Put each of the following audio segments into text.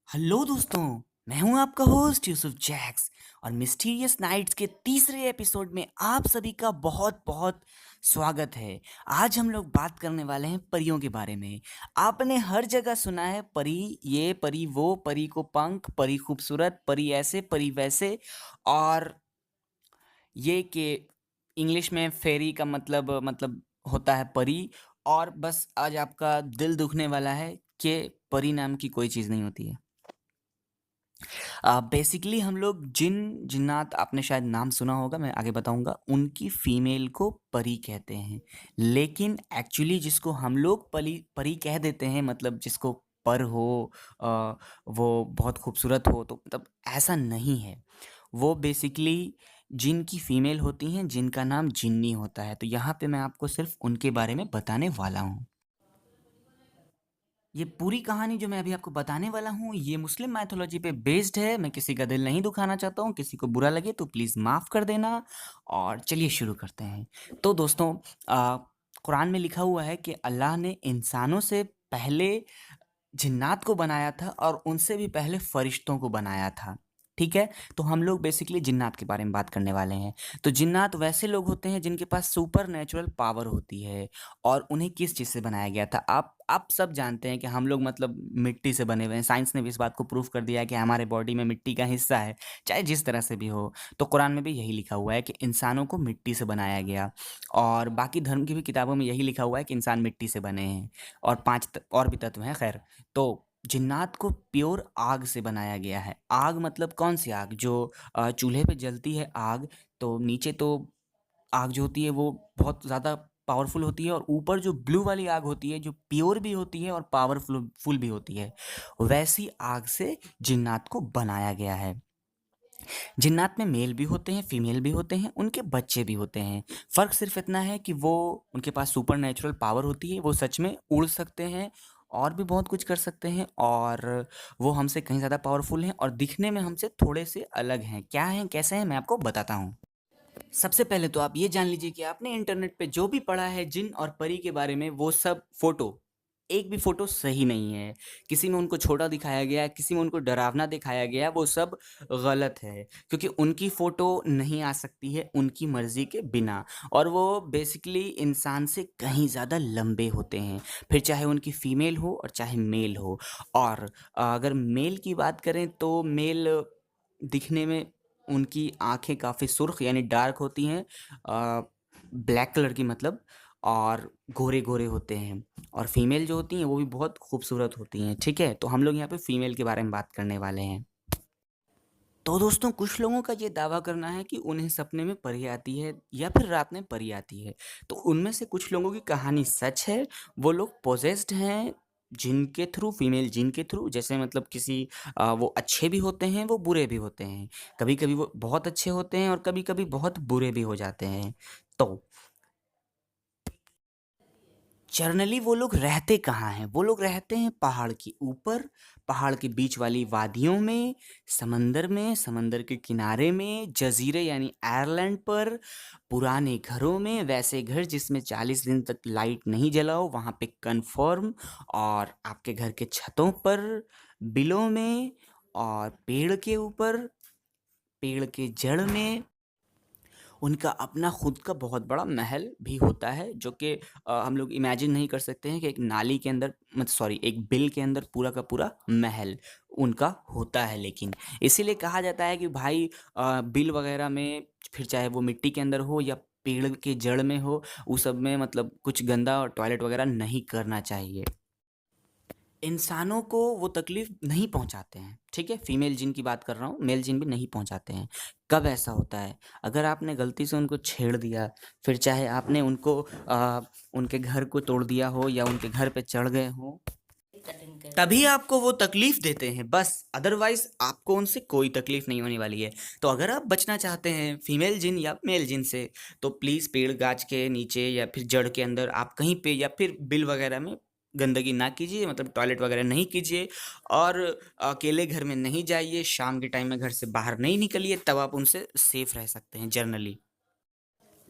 Hello दोस्तों। मैं हूं आपका होस्ट यूसुफ जैक्स और मिस्टीरियस नाइट्स के तीसरे एपिसोड में आप सभी का बहुत बहुत स्वागत है। आज हम लोग बात करने वाले हैं परियों के बारे में। आपने हर जगह सुना है परी ये परी वो, परी को पंख, परी खूबसूरत, परी ऐसे परी वैसे। और ये कि इंग्लिश में फेरी का मतलब होता है परी। और बस आज आपका दिल दुखने वाला है कि परी नाम की कोई चीज़ नहीं होती है। बेसिकली हम लोग जिन्नात, आपने शायद नाम सुना होगा, मैं आगे बताऊंगा, उनकी फीमेल को परी कहते हैं। लेकिन एक्चुअली जिसको हम लोग परी परी कह देते हैं, मतलब जिसको पर हो, अ, वो बहुत खूबसूरत हो, तो मतलब ऐसा नहीं है। वो बेसिकली जिनकी फीमेल होती हैं, जिनका नाम जिन्नी होता है। तो यहाँ पे मैं आपको सिर्फ उनके बारे में बताने वाला हूँ। ये पूरी कहानी जो मैं अभी आपको बताने वाला हूँ, ये मुस्लिम माइथोलॉजी पे बेस्ड है। मैं किसी का दिल नहीं दुखाना चाहता हूँ, किसी को बुरा लगे तो प्लीज़ माफ़ कर देना। और चलिए शुरू करते हैं। तो दोस्तों, कुरान में लिखा हुआ है कि अल्लाह ने इंसानों से पहले जिन्नात को बनाया था और उनसे भी पहले फरिश्तों को बनाया था। ठीक है? तो हम लोग बेसिकली जिन्नात के बारे में बात करने वाले हैं। तो जिन्नात वैसे लोग होते हैं जिनके पास सुपर नेचुरल पावर होती है। और उन्हें किस चीज़ से बनाया गया था? आप सब जानते हैं कि हम लोग मतलब मिट्टी से बने हुए हैं। साइंस ने भी इस बात को प्रूव कर दिया है कि हमारे बॉडी में मिट्टी का हिस्सा है, चाहे जिस तरह से भी हो। तो कुरान में भी यही लिखा हुआ है कि इंसानों को मिट्टी से बनाया गया। और बाकी धर्म की भी किताबों में यही लिखा हुआ है कि इंसान मिट्टी से बने हैं। और 5 और भी तत्व हैं, खैर। तो जिन्नात को प्योर आग से बनाया गया है। आग मतलब कौन सी आग? जो चूल्हे पे जलती है आग। तो नीचे तो आग जो होती है वो बहुत ज़्यादा पावरफुल होती है, और ऊपर जो ब्लू वाली आग होती है, जो प्योर भी होती है और पावरफुल फुल भी होती है, वैसी आग से जिन्नात को बनाया गया है। जिन्नात में मेल भी होते हैं, फीमेल भी होते हैं, उनके बच्चे भी होते हैं। फ़र्क सिर्फ इतना है कि वो, उनके पास सुपर नेचुरल पावर होती है, वो सच में उड़ सकते हैं और भी बहुत कुछ कर सकते हैं। और वो हमसे कहीं ज़्यादा पावरफुल हैं और दिखने में हमसे थोड़े से अलग हैं। क्या हैं, कैसे हैं, मैं आपको बताता हूँ। सबसे पहले तो आप ये जान लीजिए कि आपने इंटरनेट पे जो भी पढ़ा है जिन और परी के बारे में, वो सब फोटो, एक भी फोटो सही नहीं है। किसी में उनको छोटा दिखाया गया है, किसी में उनको डरावना दिखाया गया है, वो सब गलत है। क्योंकि उनकी फोटो नहीं आ सकती है उनकी मर्जी के बिना। और वो बेसिकली इंसान से कहीं ज़्यादा लंबे होते हैं, फिर चाहे उनकी फीमेल हो और चाहे मेल हो। और अगर मेल की बात करें तो मेल दिखने में, उनकी आँखें काफ़ी सुर्ख यानी डार्क होती हैं, ब्लैक कलर की मतलब। और गोरे-गोरे होते हैं। और फीमेल जो होती हैं वो भी बहुत खूबसूरत होती हैं, ठीक है? तो हम लोग यहाँ पे फीमेल के बारे में बात करने वाले हैं। तो दोस्तों, कुछ लोगों का ये दावा करना है कि उन्हें सपने में परी आती है या फिर रात में परी आती है। तो उनमें से कुछ लोगों की कहानी सच है। वो लोग पोजेस्ड हैं जिन के थ्रू, फीमेल जिन के थ्रू। जैसे मतलब किसी वो अच्छे भी होते हैं, वो बुरे भी होते हैं। कभी-कभी वो बहुत अच्छे होते हैं और कभी-कभी बहुत बुरे भी हो जाते हैं। तो जनरली वो लोग रहते कहाँ हैं? वो लोग रहते हैं पहाड़ के ऊपर, पहाड़ के बीच वाली वादियों में, समंदर के किनारे में, जज़ीरे यानी आइलैंड पर, पुराने घरों में, वैसे घर जिसमें 40 दिन तक लाइट नहीं जला हो, वहाँ पे कन्फर्म। और आपके घर के छतों पर, बिलों में, और पेड़ के ऊपर, पेड़ के जड़ में। उनका अपना खुद का बहुत बड़ा महल भी होता है, जो कि हम लोग इमेजिन नहीं कर सकते हैं कि एक नाली के अंदर, मत सॉरी, एक बिल के अंदर पूरा का पूरा महल उनका होता है। लेकिन इसीलिए कहा जाता है कि भाई, बिल वगैरह में, फिर चाहे वो मिट्टी के अंदर हो या पेड़ के जड़ में हो, उस सब में मतलब कुछ गंदा टॉयलेट वगैरह नहीं करना चाहिए। इंसानों को वो तकलीफ नहीं पहुंचाते हैं, ठीक है? फीमेल जिन की बात कर रहा हूँ, मेल जिन भी नहीं पहुंचाते हैं। कब ऐसा होता है? अगर आपने गलती से उनको छेड़ दिया, फिर चाहे आपने उनको उनके घर को तोड़ दिया हो या उनके घर पे चढ़ गए हो, तभी आपको वो तकलीफ देते हैं बस। अदरवाइज आपको उनसे कोई तकलीफ नहीं होने वाली है। तो अगर आप बचना चाहते हैं फीमेल जिन या मेल जिन से, तो प्लीज़ पेड़ गाछ के नीचे या फिर जड़ के अंदर आप कहीं पे, या फिर बिल वगैरह में गंदगी ना कीजिए, मतलब टॉयलेट वगैरह नहीं कीजिए। और अकेले घर में नहीं जाइए, शाम के टाइम में घर से बाहर नहीं निकलिए, तब आप उनसे सेफ रह सकते हैं जनरली।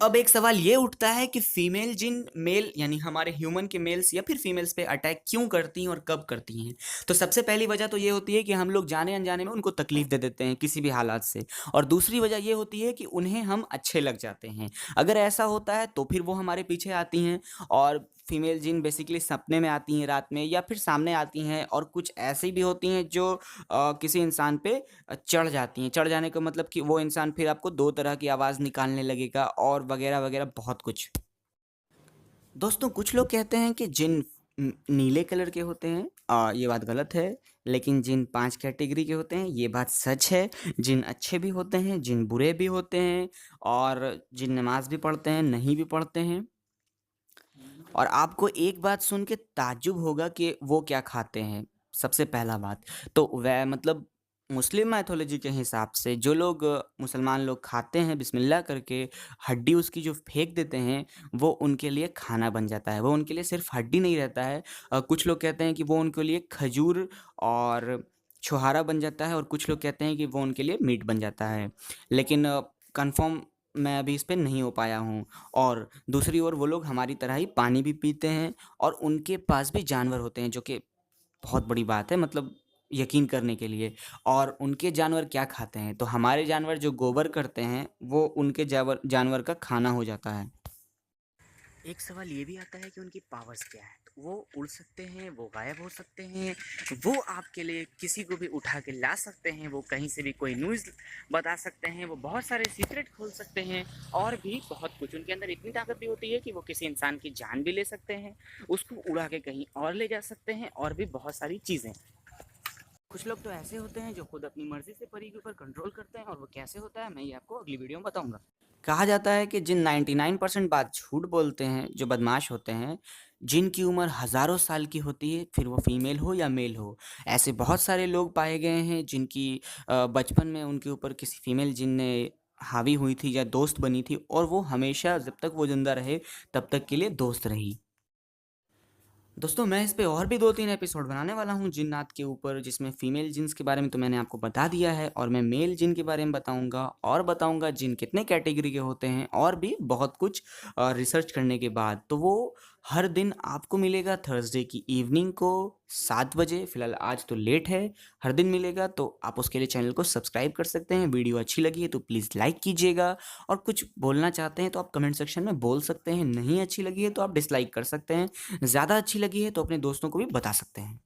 अब एक सवाल ये उठता है कि फीमेल जिन मेल यानी हमारे ह्यूमन के मेल्स या फिर फीमेल्स पे अटैक क्यों करती हैं और कब करती हैं। तो सबसे पहली वजह तो ये होती है कि हम लोग जाने अनजाने में उनको तकलीफ दे देते हैं किसी भी हालात से। और दूसरी वजह ये होती है कि उन्हें हम अच्छे लग जाते हैं। अगर ऐसा होता है तो फिर वो हमारे पीछे आती हैं। और फीमेल जिन बेसिकली सपने में आती हैं रात में या फिर सामने आती हैं, और कुछ ऐसी भी होती हैं जो किसी इंसान पे चढ़ जाती हैं। चढ़ जाने का मतलब कि वो इंसान फिर आपको 2 तरह की आवाज़ निकालने लगेगा और वगैरह-वगैरह बहुत कुछ। दोस्तों कुछ लोग कहते हैं कि जिन नीले कलर के होते हैं, ये बात गलत है। लेकिन जिन 5 कैटेगरी के होते हैं ये बात सच है। जिन अच्छे भी होते हैं, जिन बुरे भी होते हैं, और जिन नमाज़ भी पढ़ते हैं, नहीं भी पढ़ते हैं। और आपको एक बात सुन के ताज्जुब होगा कि वो क्या खाते हैं, सबसे पहला बात। तो वह मतलब मुस्लिम माइथोलॉजी के हिसाब से जो लोग मुसलमान लोग खाते हैं बिस्मिल्लाह करके, हड्डी उसकी जो फेंक देते हैं, वो उनके लिए खाना बन जाता है। वो उनके लिए सिर्फ़ हड्डी नहीं रहता है। कुछ लोग कहते हैं कि वो उनके लिए खजूर और छुहारा बन जाता है, और कुछ लोग कहते हैं कि वो उनके लिए मीट बन जाता है। लेकिन कन्फ़र्म मैं अभी इस पे नहीं हो पाया हूँ। और दूसरी ओर वो लोग हमारी तरह ही पानी भी पीते हैं, और उनके पास भी जानवर होते हैं, जो कि बहुत बड़ी बात है मतलब यकीन करने के लिए। और उनके जानवर क्या खाते हैं? तो हमारे जानवर जो गोबर करते हैं, वो उनके जानवर का खाना हो जाता है। एक सवाल ये भी आता है कि उनकी पावर्स क्या है? तो वो उड़ सकते हैं, वो गायब हो सकते हैं, वो आपके लिए किसी को भी उठा के ला सकते हैं, वो कहीं से भी कोई न्यूज़ बता सकते हैं, वो बहुत सारे सीक्रेट खोल सकते हैं, और भी बहुत कुछ। उनके अंदर इतनी ताकत भी होती है कि वो किसी इंसान की जान भी ले सकते हैं, उसको उड़ा के कहीं और ले जा सकते हैं, और भी बहुत सारी चीज़ें। कुछ लोग तो ऐसे होते हैं जो खुद अपनी मर्जी से परी के ऊपर कंट्रोल करते हैं, और वो कैसे होता है मैं ये आपको अगली वीडियो में बताऊंगा। कहा जाता है कि जिन 99% बात झूठ बोलते हैं, जो बदमाश होते हैं, जिनकी उम्र हज़ारों साल की होती है, फिर वो फीमेल हो या मेल हो। ऐसे बहुत सारे लोग पाए गए हैं जिनकी बचपन में उनके ऊपर किसी फीमेल जिन ने हावी हुई थी या दोस्त बनी थी, और वो हमेशा जब तक वो ज़िंदा रहे तब तक के लिए दोस्त रही। दोस्तों मैं इस पे और भी 2-3 एपिसोड बनाने वाला हूँ जिन्नात के ऊपर, जिसमें फीमेल जिन्स के बारे में तो मैंने आपको बता दिया है, और मैं मेल जिन के बारे में बताऊँगा, और बताऊँगा जिन कितने कैटेगरी के होते हैं, और भी बहुत कुछ रिसर्च करने के बाद। तो वो हर दिन आपको मिलेगा थर्सडे की इवनिंग को 7 बजे। फ़िलहाल आज तो लेट है, हर दिन मिलेगा, तो आप उसके लिए चैनल को सब्सक्राइब कर सकते हैं। वीडियो अच्छी लगी है तो प्लीज़ लाइक कीजिएगा, और कुछ बोलना चाहते हैं तो आप कमेंट सेक्शन में बोल सकते हैं। नहीं अच्छी लगी है तो आप डिसलाइक कर सकते हैं। ज़्यादा अच्छी लगी है तो अपने दोस्तों को भी बता सकते हैं।